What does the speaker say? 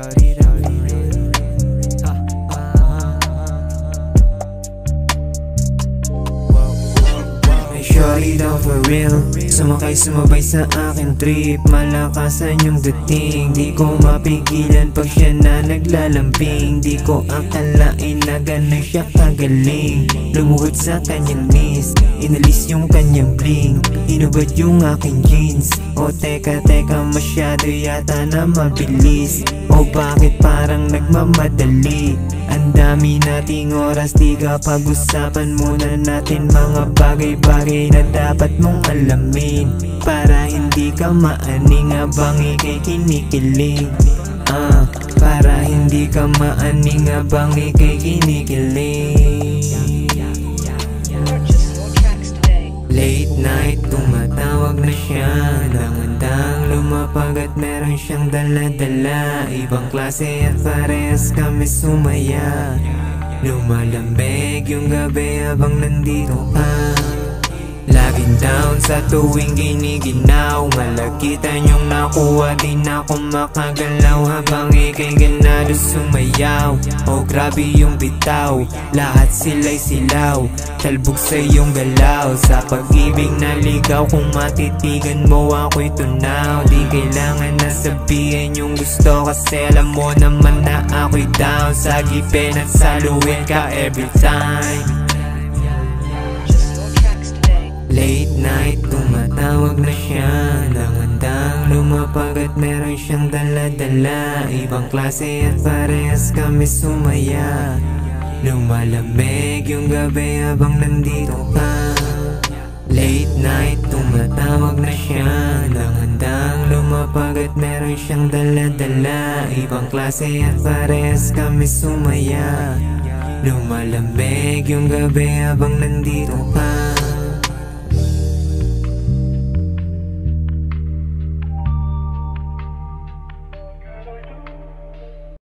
shawty down for real. Shawty down for real, sumabay sa akin trip. Malakasan yung dating, di ko mapigilan pag siya na naglalambing. Di ko akalain na gano'n siya kagaling. Lumuhod sa kanyang knees, inalis yung kanyang bling, inubad yung aking jeans. O teka masyado yata na mabilis. O bakit parang nagmamadali? Ang dami nating oras, di ka pag-usapan muna natin mga bagay-bagay na dapat mong alamin, para hindi ka maaning habang ika'y kinikilig. Para hindi ka maaning habang ika'y kinikilig. Late night, tumatawag na siya, nangandang lumapag at meron siyang dala-dala. Ibang klase at parehas kami sumaya. Lumalambig yung gabi habang nandito ka. Laging down sa tuwing giniginaw, malakitan yung nakuha, di na ako makagalaw habang ika'y ganado sumayaw. Oh grabe yung bitaw, lahat sila'y silaw, talbog sa iyong galaw. Sa pag-ibig na ligaw, kung matitigan mo ako'y tunaw. Di kailangan na sabihin yung gusto, kasi alam mo naman na ako'y down. Sagipin at saluhin ka every time. Late night, tumatawag na siya, nangandang lumapag at meron siyang dala-dala. Ibang klase at parehas kami sumaya. Lumalamig yung gabi habang nandito ka. Late night, tumatawag na siya, nangandang lumapag at meron siyang dala-dala. Ibang klase at parehas kami sumaya. Lumalamig yung gabi habang nandito ka.